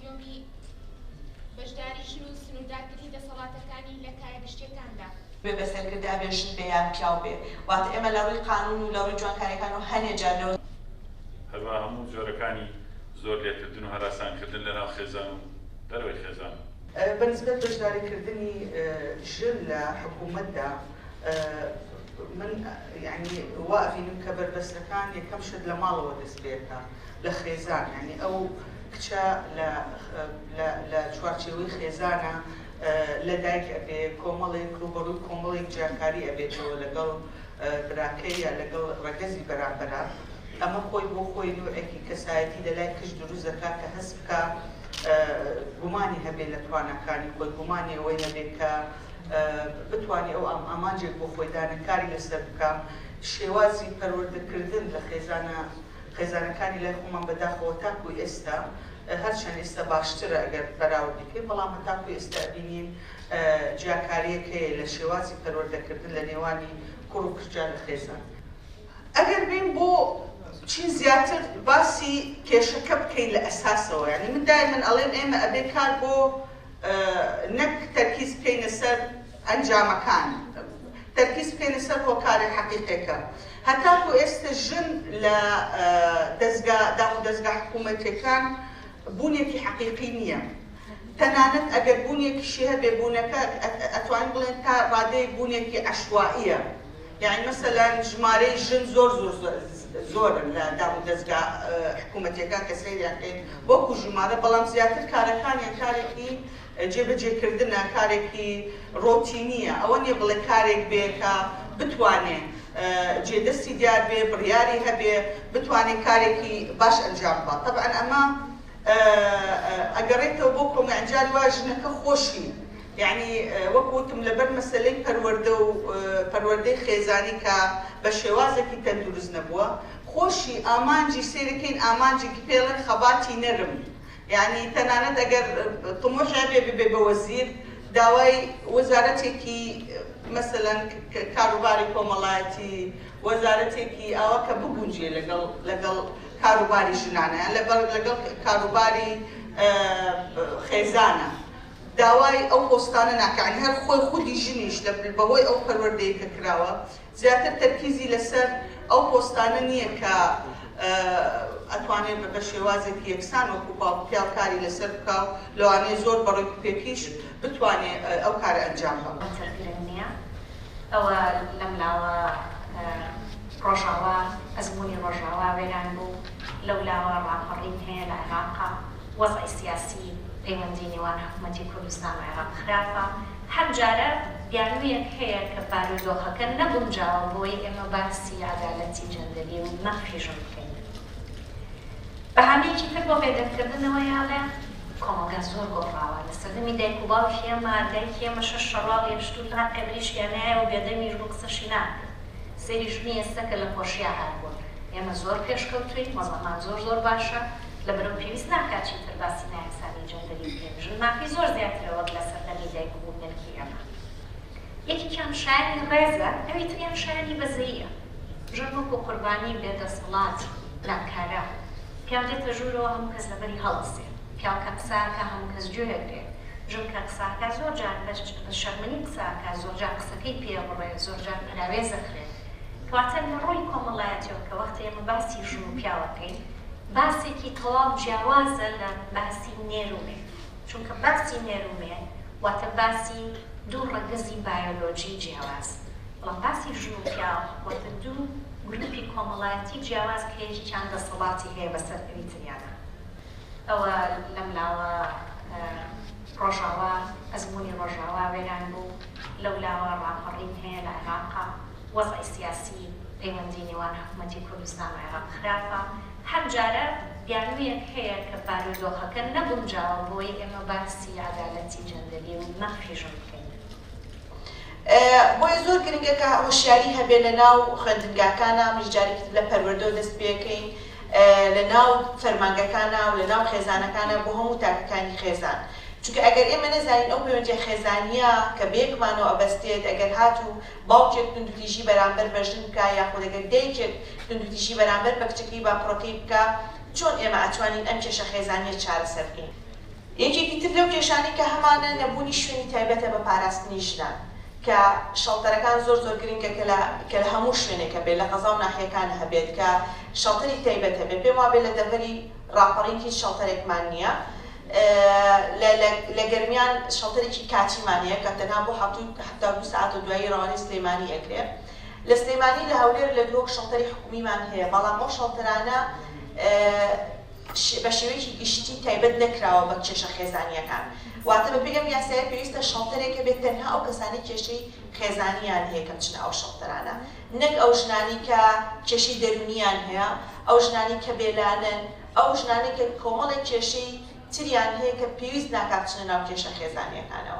سیۆمی بەشداری ژن و سنووردارکردنی دەسەڵاتەکانی لە کارگشتەکاندا بێ بەسەرکردا بێ ژن بێ یان پیاو بێ واتە ئێمە لە ڕووی قانون و لە ڕووی جوانکاریەکان و هەنێجار لەوە هەروە هەموو جۆرەکانی زۆر لێکردن و هەراسانکردن لەناو خێزان و دەرەوەی خێزان بەنسبەت بەشداریکردنی ژن لە حکوومەتدا من یعنی وابینم کە بەربەستەکان یەکەم شت لە ماڵەوە دەست پێکە لە خێزان یعنی ئەو کچە لە چوارچێوەی خێزانە لە دایک ئەبێ کۆمەڵێک ڕوبەڕووی کۆمەڵێک جیاکاری ئەبێتەوە لەگەڵ براکەی یا لەگەڵ ڕەگەزی بەرامبەرە ئەمە خۆی بۆ خۆی نوعێکی کەسایەتی لەلای کچ دروست دەکات کە هەست بکە گومانی هەبێت لە توانەکانی خۆی گومانی ئەوەی هەبێت کە بتوانێت ئەو ئامانجێک بۆ خۆی دانەکاری لەسەر بکە شێوازی پەروەردەکردن لە خێزانەکانی لای خۆمان بەداخەوە تاکوی ئێستا هەرچەند ئێستا باشترە ئەگەر بەراورد بکەین بەڵام تاکوی ئێستا بینین جیاکاریەک هەیە لە شێوازی پەروەردەکردن لە نێوانی کوڕ و کچان لە خێزان ئەگەر بین بۆ چین زیاتر باسی کێشەکە بکەین لە ئەساسەوە یعنی من دایمەن ئەڵێم ئێمە ئەبێ کار بۆ نەک تەرکیز بکەینە سەر ئەنجامەکان تەرکیز بکەینە سەر هۆکاری حەقیقیەکە هەتاکو ئێستا ژن لە دەستگا حکوومەتیەکان بوونێکی حەقیقی نییە تەنانەت ئەگەر بوونێکیشی هەبێ بوونەکە ئەتوانین بڵێن تا ڕادەیەک بوونێکی عەشوائیە یعنی مەسەلەن ژمارەی ژن زۆرن لە دام و دەستگا حکوومەتیەکان کە سەیریان بکەین وەکو ژمارە بەڵام زیاتر کارەکانیان کارێکی جێبەجێکردنە کارێکی ڕۆتینیە ئەوە نییە بڵێ کارێک بێ کە بتوانێ جێدەستی دیار بێ بڕیاری هەبێ بتوانێت کارێکی باش ئەنجام بات طبعا ئەمە ئەگەڕێتەوە بۆ کۆمەڵجاری وا ژنەکە خۆشی یعنی وەکوتم لەبەر مەسلەی پەروەردەی خێزانی کە بە شێوازێکی تەندروست نەبووە خۆشی ئامانجی سێرەکەین ئامانجێکی پێڵێن خەباتی نەرم یعنی تەنانەت ئەگەر تمۆشای بێ بە وەزیر داوای وەزارەتێکی مەسەلەن کاروباری کۆمەڵایەتی وەزارەتێکی ئەوە کە بگونجێ لەگەڵ کاروباری ژنانە یان لەگەڵ کاروباری خێزانە داوای ئەو پۆستانە ناکەین هەر خۆی خودی ژنیش بەهۆی ئەو پەروەردەیە کە کراوە زیاتر تەرکیزی لەسەر ئەو پۆستانە نییە کە ئەتوانێت بە شێوازێکی یەکسان وەکو پیاوکاری لەسەر بکە و لەوانەیە زۆر بەڕێوەکی پێکیش بتوانێت ئەو کارە ئەنجام بە نییە ئەوە لەملاوە ڕۆژاوا ئەزمموی ڕۆژاوا وێران بوو لەولاوە ڕاپەڕین هەیە لە عێراقا وەزعی سیاسی پەیوەندی نێوان حکوومەتی کوردستان و عێراق خراپە هەر جارە دیانوویەک هەیە کە بارودۆخەکە نەبونجاوە بۆی ئێمە باسی عەدالەتی جەندەری و نەخی ژن بکەین بەهانەیەکی تر بۆ پێدەرکردنەوە یاڵێ کۆمەلگا زۆر گۆڕاوە لە سەردەمی دایک و باوکی ئێمە دایکی ئێمە شەش شەڕاڵ هێشتوو تا قەبریشیانایە و بێدەمیش بۆ قسەشی ناکرد سەیری ژنی ئێستا کە لە خۆشیە هاتبوون ئێمە زۆر پێشکەوتوین مەزەمان زۆر باشە لەبەرەوە پێویست ناکات چیتر باسی نایەکسانی جەندەری بکەین ژن مافی زۆر زیاترە وەک لە سەردەمی دایک و بوونێکی ئێمە یەکێکیان شایانی ڕێزە ئەوی تریان شایانی بەزەییە ژن وەکو قوربانی بێدەسەڵات ناکارە پیاو دێتە ژوورەوە هەموو کەس لەبەری هەڵەسێ پیاو کە قساکە هەموو کەس گوێگرێ ژن کە قساکە زۆر جار بە شەرمەنی قساکە زۆر جار قسەکەی پێ بڕێ زۆر جار پەراوێزە خوێت کەواتە لە ڕووی کۆمەڵایەتیەوە کە وەختە ئێمە باسی ژن و پیاوەکەین باسێکی تەواو جیاوازە لە باسی نێرومێ چونکە باسی نێرومێ واتە باسی دوو ڕەگەزی بایۆلۆجی جیاواز بەڵام باسی ژن و پیاو واتە دوو گروپی کۆمەڵایەتی جیاواز کە هیچیان دەسەڵاتی هەیە بەسەر ئەوی تریانە ئەوە لەملاوە ڕۆژاوا ئەزمموی ڕۆژاوا وێران بوو لەولاوە ڕاپەڕین هەیە لە عێراقا وەزعی سیاسی پەیوەندی نێوان حکوومەتی کوردستان و عێراق خراپە هەر جارە دیانوویەک هەیە کە بارودۆخەکە نەبونجاوە بۆی ئێمە باسی عەدالەتی جەندەری و نەخی ژن بکەین بۆی زۆر گرنگە کە هۆشیاری هەبێ لە ناو خوێندنگاکانە مژجارێکی لە پەروەردە و دەست پێکەین لە ناو فەرمانگەکانە و لە ناو خێزانەکانە بۆ هەموو تاکەکانی خێزان چونکە ئەگەر ئێمە نەزانین ئەو پەیوەندیە خێزانیە کە بەیەکمانەوە ئەبەستێت ئەگەر هاتوو باوکێک توندوتیژی بەرامبەر بە ژن بکە یاخود ئەگەر دایکێک توندوتیژی بەرامبەر بە کچەکەی با کوڕەکەی بکە چۆن ئێمە ئەتوانین ئەم کێشە خێزانیە چارەسەر بکەین یەکێکی تر لەو کێشانی کە هەمانە نەبوونی شوێنی تایبەتە بە پاراستنی ژنان کە شەڵتەرەکان زۆر گرنگە کە لە هەموو شوێنێکە بێت لە قەزا و ناحیەکانە هەبێت کە شەڵتەری تایبەتە بێت پێم وابێت لە دەڤەری ڕاپەڕینکی شەڵتەرێکمان نییە لە گەرمیان شەڵتەرێکی کاتیمان هەیە کە تەنها بۆ حتا 2 ساعت و دوایی ڕەوانەی سلەیمانی ئەکرێت لە سلەیمانی لە هەولێر لە درۆک شەڵتەری حکومیمان هەیە بەڵام ئەو شەڵتەرانە بە شێوەیەکی گشتی تایبەت نەکراوە بە کێشە خێزانیەکان واتە بە پێگەم یاسایە پێویستە شەڵتەرێکە بێت تەنها ئەو کەسانی کێشەی خێزانیان هەیە کە بچنە ئەو شەڵتەرانە نەک ئەو ژنانی کە کێشەی دەرونیان هەیە ئەو ژنانی کە بێلانن ئەو ژنانی کە کۆمەڵێک کێشەی تریان هەیە کە پێویست ناکات بچنە ناو کێشە خێزانیەکانەوە